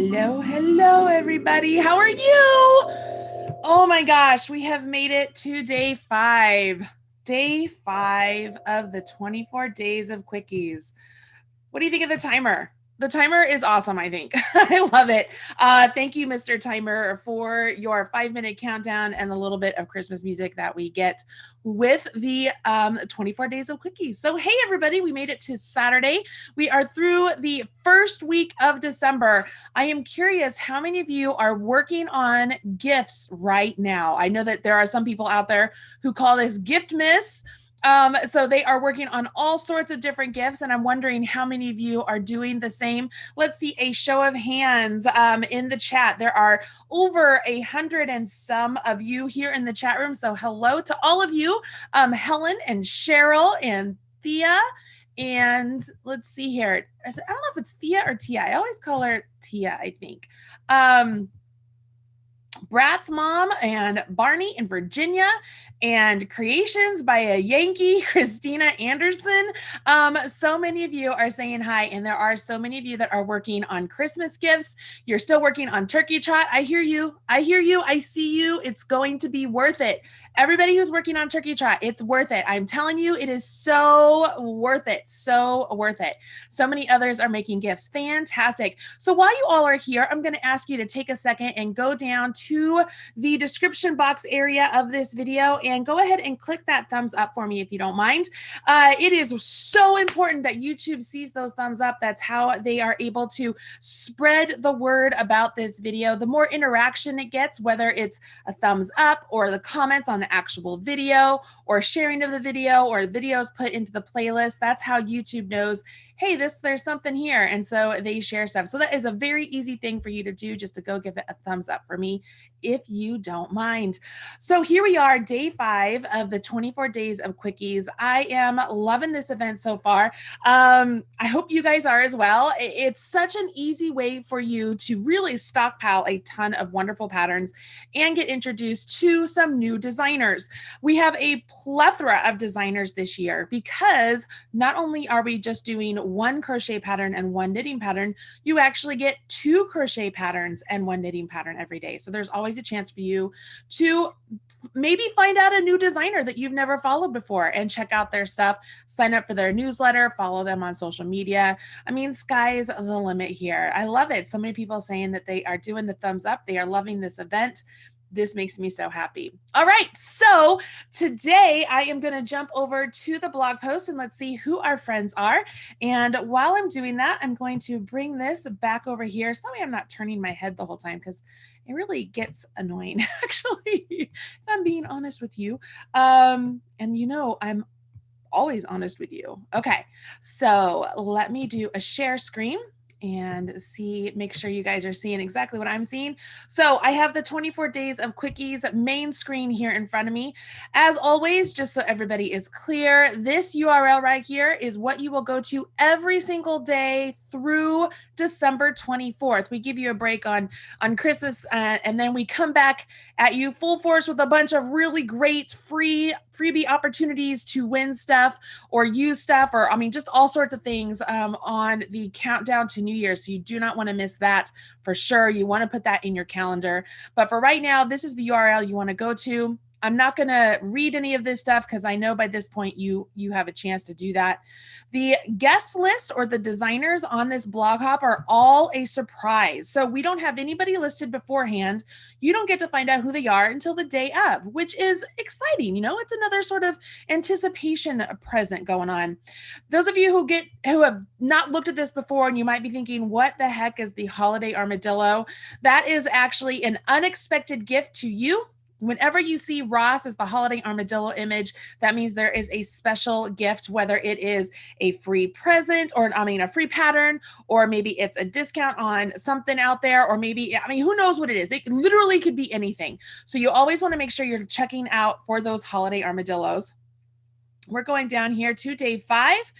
Hello, hello, everybody. How are you? Oh my gosh, we have made it to day 5. Day 5 of the 24 Days of Quickies. What do you think of the timer? The timer is awesome, I think. I love it. Thank you, Mr. Timer, for your 5-minute countdown and a little bit of Christmas music that we get with the 24 Days of Quickies. So, hey, everybody, we made it to Saturday. We are through the first week of December. I am curious how many of you are working on gifts right now? I know that there are some people out there who call this gift miss. So they are working on all sorts of different gifts, and I'm wondering how many of you are doing the same. Let's see a show of hands in the chat. There are over 100 and some of you here in the chat room. So hello to all of you, Helen and Cheryl and Thea. And let's see here. I don't know if it's Thea or Tia. I always call her Tia, I think. Brat's mom and Barney in Virginia, and creations by a Yankee, Christina Anderson. So many of you are saying hi, and there are so many of you that are working on Christmas gifts. You're still working on turkey trot. I hear you. I hear you. I see you. It's going to be worth it. Everybody who's working on turkey trot, it's worth it. I'm telling you, it is so worth it. So worth it. So many others are making gifts. Fantastic. So while you all are here, I'm going to ask you to take a second and go down to the description box area of this video and go ahead and click that thumbs up for me if you don't mind. It is so important that YouTube sees those thumbs up. That's how they are able to spread the word about this video. The more interaction it gets, whether it's a thumbs up or the comments on the actual video or sharing of the video or videos put into the playlist, that's how YouTube knows, hey, there's something here. And so they share stuff. So that is a very easy thing for you to do, just to go give it a thumbs up for me if you don't mind. So here we are, day 5 of the 24 Days of Quickies. I am loving this event so far. I hope you guys are as well. It's such an easy way for you to really stockpile a ton of wonderful patterns and get introduced to some new designers. We have a plethora of designers this year because not only are we just doing one crochet pattern and one knitting pattern, you actually get 2 crochet patterns and 1 knitting pattern every day. So there's always a chance for you to maybe find out a new designer that you've never followed before and check out their stuff, sign up for their newsletter, follow them on social media. I mean, sky's the limit here. I love it. So many people saying that they are doing the thumbs up. They are loving this event. This makes me so happy. All right, so today I am going to jump over to the blog post and let's see who our friends are. And while I'm doing that, I'm going to bring this back over here. Sorry, I'm not turning my head the whole time because it really gets annoying, actually, if I'm being honest with you. And you know, I'm always honest with you. Okay, so let me do a share screen and make sure you guys are seeing exactly what I'm seeing. So I have the 24 Days of Quickies main screen here in front of me. As always, just so everybody is clear, this URL right here is what you will go to every single day through December 24th. We give you a break on Christmas, and then we come back at you full force with a bunch of really great freebie opportunities to win stuff or use stuff, or I mean, just all sorts of things on the countdown to New Year. So you do not want to miss that for sure. You want to put that in your calendar. But for right now, this is the URL you want to go to. I'm not going to read any of this stuff because I know by this point you have a chance to do that. The guest list or the designers on this blog hop are all a surprise. So we don't have anybody listed beforehand. You don't get to find out who they are until the day of, which is exciting. You know, it's another sort of anticipation present going on. Those of you who have not looked at this before and you might be thinking, what the heck is the holiday armadillo? That is actually an unexpected gift to you. Whenever you see Ross as the holiday armadillo image, that means there is a special gift, whether it is a free present or, a free pattern, or maybe it's a discount on something out there, or maybe, who knows what it is? It literally could be anything. So you always want to make sure you're checking out for those holiday armadillos. We're going down here to day 5.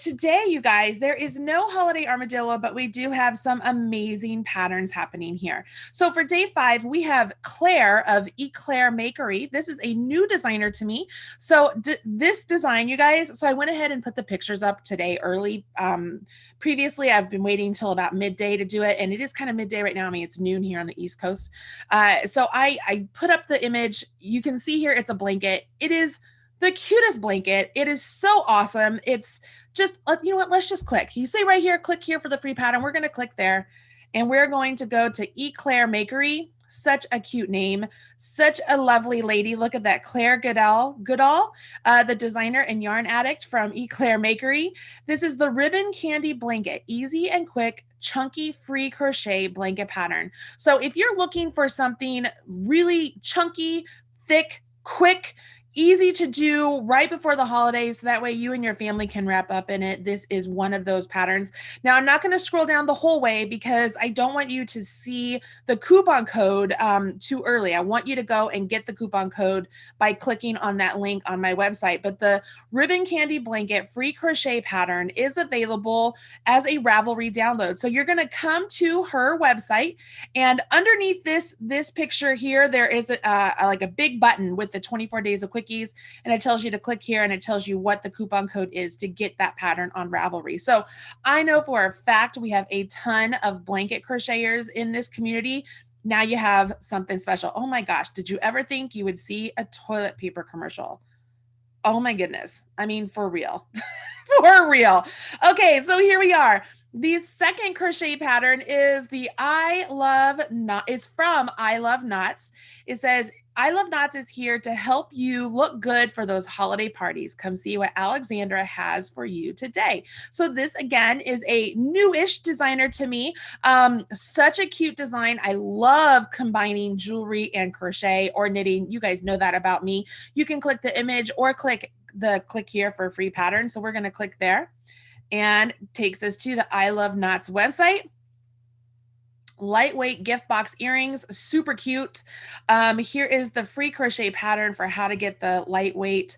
Today, you guys, there is no holiday armadillo, but we do have some amazing patterns happening here. So for day 5, we have Claire of Eclair Makery. This is a new designer to me. So this design, you guys, so I went ahead and put the pictures up today early. Previously, I've been waiting until about midday to do it, and it is kind of midday right now. I mean, it's noon here on the East Coast. So I put up the image. You can see here it's a blanket. It is the cutest blanket. It is so awesome. It's just, you know what, let's just click. You say right here, click here for the free pattern. We're going to click there, and we're going to go to Eclair Makery. Such a cute name, such a lovely lady. Look at that, Claire Goodall, the designer and yarn addict from Eclair Makery. This is the ribbon candy blanket, easy and quick, chunky free crochet blanket pattern. So if you're looking for something really chunky, thick, quick, easy to do right before the holidays, so that way you and your family can wrap up in it, this is one of those patterns. Now, I'm not going to scroll down the whole way because I don't want you to see the coupon code too early. I want you to go and get the coupon code by clicking on that link on my website. But the ribbon candy blanket free crochet pattern is available as a Ravelry download. So you're going to come to her website, and underneath this picture here, there is like a big button with the 24 Days of Quickies. And it tells you to click here, and it tells you what the coupon code is to get that pattern on Ravelry. So I know for a fact we have a ton of blanket crocheters in this community. Now you have something special. Oh my gosh, did you ever think you would see a toilet paper commercial? Oh my goodness. I mean, for real. For real. Okay, so here we are. The second crochet pattern is the I Love Knots. It's from I Love Knots. It says, I Love Knots is here to help you look good for those holiday parties. Come see what Alexandra has for you today. So this, again, is a newish designer to me. Such a cute design. I love combining jewelry and crochet or knitting. You guys know that about me. You can click the image or click here for a free pattern. So we're going to click there, and takes us to the I Love Knots website. Lightweight gift box earrings, super cute. Here is the free crochet pattern for how to get the lightweight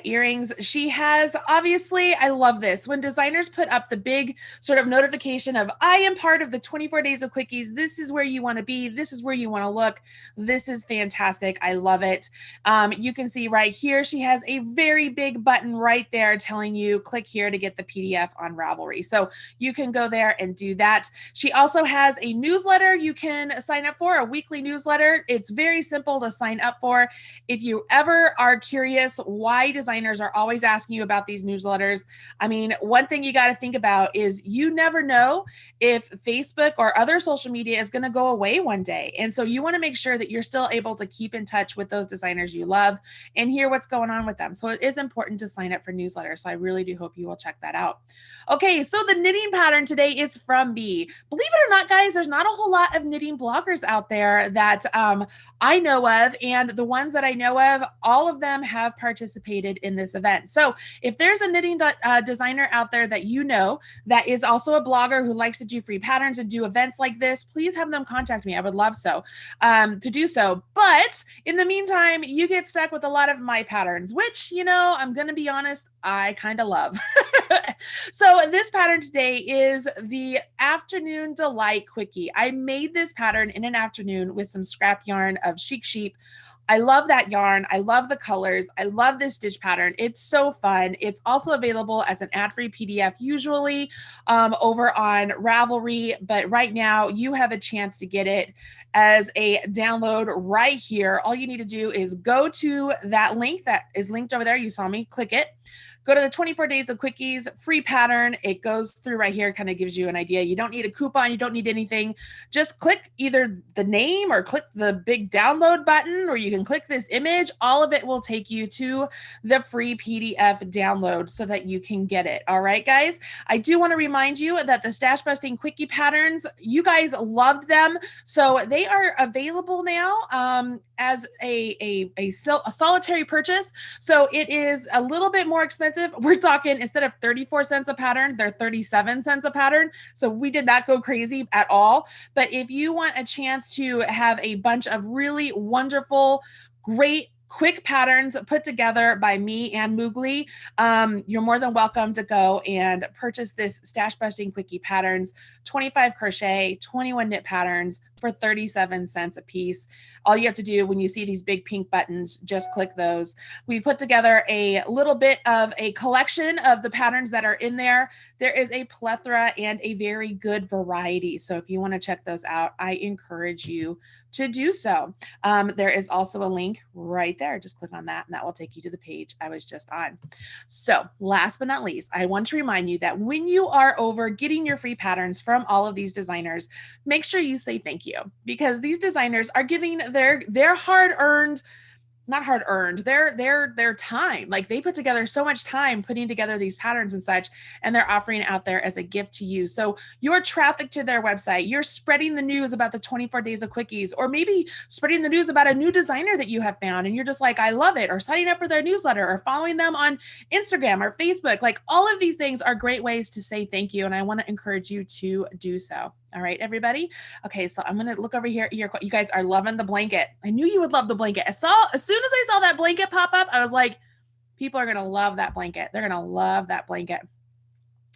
earrings. She has, obviously, I love this. When designers put up the big sort of notification of, I am part of the 24 Days of Quickies. This is where you want to be. This is where you want to look. This is fantastic. I love it. You can see right here, she has a very big button right there telling you click here to get the PDF on Ravelry. So you can go there and do that. She also has a newsletter you can sign up for, a weekly newsletter. It's very simple to sign up for. If you ever are curious why designers are always asking you about these newsletters, I mean, one thing you got to think about is you never know if Facebook or other social media is going to go away one day. And so you want to make sure that you're still able to keep in touch with those designers you love and hear what's going on with them. So it is important to sign up for newsletters. So I really do hope you will check that out. Okay, so the knitting pattern today is from B. Believe it or not, guys, there's not a whole lot of knitting bloggers out there that I know of. And the ones that I know of, all of them have participated in this event. So if there's a knitting designer out there that you know that is also a blogger who likes to do free patterns and do events like this, please have them contact me. I would love to do so. But in the meantime, you get stuck with a lot of my patterns, which, you know, I'm going to be honest, I kind of love. So this pattern today is the Afternoon Delight Quickie. I made this pattern in an afternoon with some scrap yarn of Chic Sheep. I love that yarn. I love the colors. I love this stitch pattern. It's so fun. It's also available as an ad-free PDF, usually over on Ravelry, but right now you have a chance to get it as a download right here. All you need to do is go to that link that is linked over there. You saw me click it. Go to the 24 Days of Quickies free pattern. It goes through right here, kind of gives you an idea. You don't need a coupon. You don't need anything. Just click either the name or click the big download button, or you can click this image. All of it will take you to the free PDF download so that you can get it. All right, guys. I do want to remind you that the Stash Busting Quickie patterns, you guys loved them. So they are available now as a solitary purchase. So it is a little bit more expensive. We're talking, instead of 34 cents a pattern, they're 37 cents a pattern. So we did not go crazy at all. But if you want a chance to have a bunch of really wonderful, great quick patterns put together by me and Moogly. You're more than welcome to go and purchase this Stash Busting Quickie patterns, 25 crochet, 21 knit patterns for 37 cents a piece. All you have to do when you see these big pink buttons, just click those. We put together a little bit of a collection of the patterns that are in there. There is a plethora and a very good variety. So if you want to check those out, I encourage you to do so. There is also a link right there. Just click on that and that will take you to the page I was just on. So last but not least, I want to remind you that when you are over getting your free patterns from all of these designers, make sure you say thank you, because these designers are giving their hard-earned, not hard earned, their time. Like they put together so much time putting together these patterns and such, and they're offering it out there as a gift to you. So your traffic to their website, you're spreading the news about the 24 Days of Quickies, or maybe spreading the news about a new designer that you have found and you're just like, I love it, or signing up for their newsletter, or following them on Instagram or Facebook. Like all of these things are great ways to say thank you, and I want to encourage you to do so. All right, everybody. Okay, so I'm going to look over here. You guys are loving the blanket. I knew you would love the blanket. As soon as I saw that blanket pop up, I was like, people are going to love that blanket. They're going to love that blanket.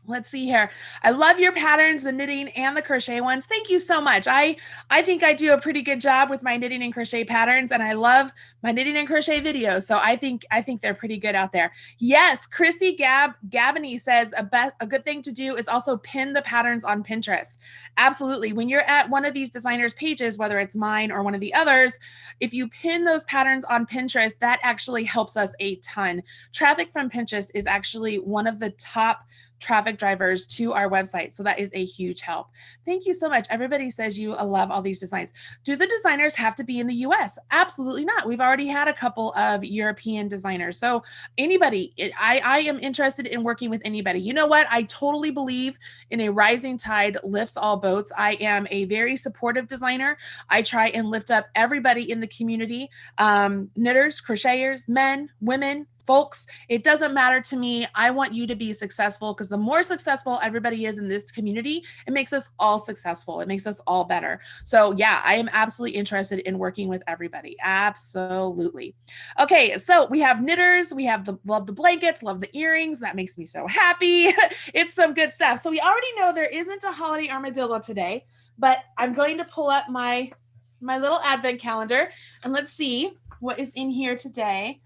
Let's see here. I love your patterns, the knitting and the crochet ones. Thank you so much. I think I do a pretty good job with my knitting and crochet patterns, and I love my knitting and crochet videos. So I think they're pretty good out there. Yes, Chrissy Gabany says a good thing to do is also pin the patterns on Pinterest. Absolutely. When you're at one of these designers' pages, whether it's mine or one of the others, if you pin those patterns on Pinterest, that actually helps us a ton. Traffic from Pinterest is actually one of the top traffic drivers to our website. So that is a huge help. Thank you so much. Everybody says you love all these designs. Do the designers have to be in the US? Absolutely not. We've already had a couple of European designers. So anybody, I am interested in working with anybody. You know what? I totally believe in a rising tide lifts all boats. I am a very supportive designer. I try and lift up everybody in the community, knitters, crocheters, men, women, folks. It doesn't matter to me. I want you to be successful, because the more successful everybody is in this community, it makes us all successful. It makes us all better. So yeah, I am absolutely interested in working with everybody. Absolutely. Okay, so we have knitters. We have love the blankets, love the earrings. That makes me so happy. It's some good stuff. So we already know there isn't a holiday armadillo today, but I'm going to pull up my little advent calendar and let's see what is in here today.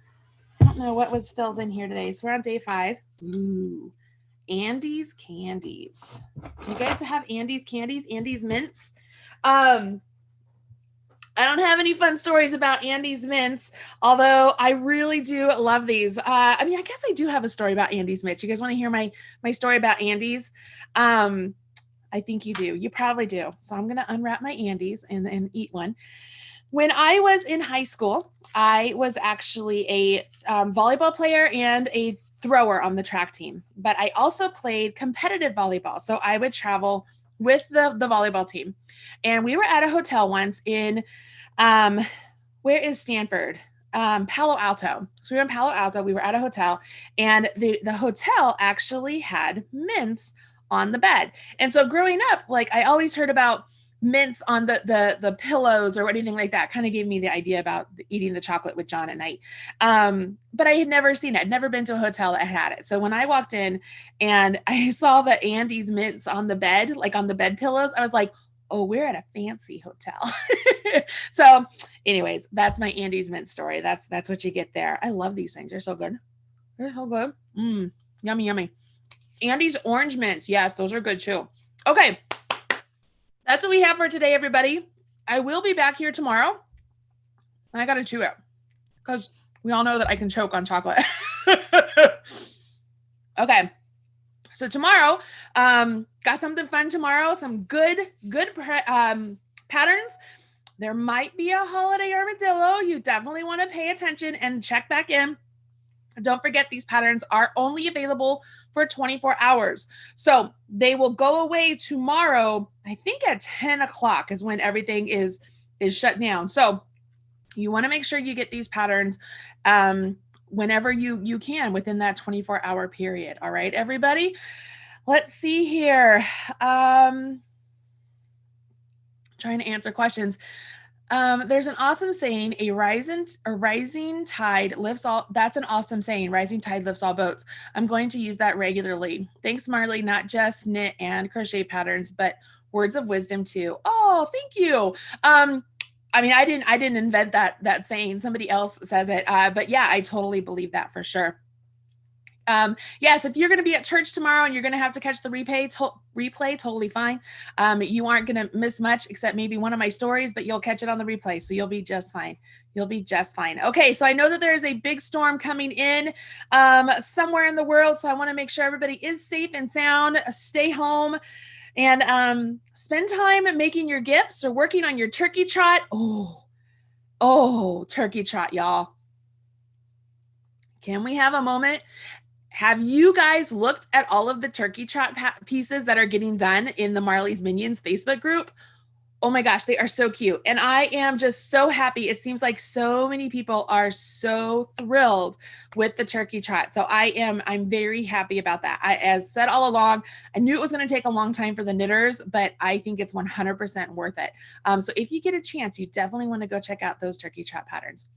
I don't know what was filled in here today. So we're on day 5. Ooh, Andy's candies. Do you guys have Andy's candies? Andy's mints? I don't have any fun stories about Andy's mints, although I really do love these. I mean, I guess I do have a story about Andy's mints. You guys want to hear my story about Andy's? I think you do. You probably do. So I'm going to unwrap my Andy's and eat one. When I was in high school, I was actually a volleyball player and a thrower on the track team, but I also played competitive volleyball. So I would travel with the volleyball team, and we were at a hotel once in, where is Stanford? Palo Alto. So we were in Palo Alto. We were at a hotel, and the hotel actually had mints on the bed. And so growing up, like I always heard about mints on the pillows or anything like that. Kind of gave me the idea about eating the chocolate with John at night. But I had never seen it. I'd never been to a hotel that had it. So when I walked in and I saw the Andy's mints on the bed, like on the bed pillows, I was like, oh, we're at a fancy hotel. So anyways, that's my Andy's mint story. That's what you get there. I love these things. They're so good. They're so good. Yummy, yummy. Andy's orange mints. Yes, those are good too. Okay. That's what we have for today, everybody. I will be back here tomorrow. I got to chew it because we all know that I can choke on chocolate. Okay. So tomorrow, got something fun tomorrow. Some good patterns. There might be a holiday armadillo. You definitely want to pay attention and check back in. Don't forget, these patterns are only available for 24 hours. So they will go away tomorrow. I think at 10 o'clock is when everything is shut down. So you want to make sure you get these patterns whenever you can within that 24-hour period. All right, everybody. Let's see here. Trying to answer questions. There's an awesome saying, a rising tide lifts all. That's an awesome saying. Rising tide lifts all boats. I'm going to use that regularly. Thanks, Marley. Not just knit and crochet patterns, but words of wisdom too. Oh, thank you. I mean, I didn't invent that saying. Somebody else says it. But yeah, I totally believe that for sure. Yes, if you're going to be at church tomorrow and you're going to have to catch the replay, totally fine. You aren't going to miss much except maybe one of my stories, but you'll catch it on the replay. So you'll be just fine. You'll be just fine. Okay. So I know that there is a big storm coming in somewhere in the world. So I want to make sure everybody is safe and sound. Stay home and spend time making your gifts or working on your turkey trot. Oh, turkey trot, y'all. Can we have a moment? Have you guys looked at all of the turkey trot pieces that are getting done in the Marley's Minions Facebook group? Oh my gosh, they are so cute. And I am just so happy. It seems like so many people are so thrilled with the turkey trot. So I'm very happy about that. As said all along, I knew it was going to take a long time for the knitters, but I think it's 100% worth it. So if you get a chance, you definitely want to go check out those turkey trot patterns.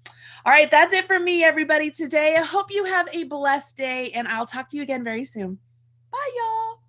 All right, that's it for me, everybody, today. I hope you have a blessed day, and I'll talk to you again very soon. Bye, y'all.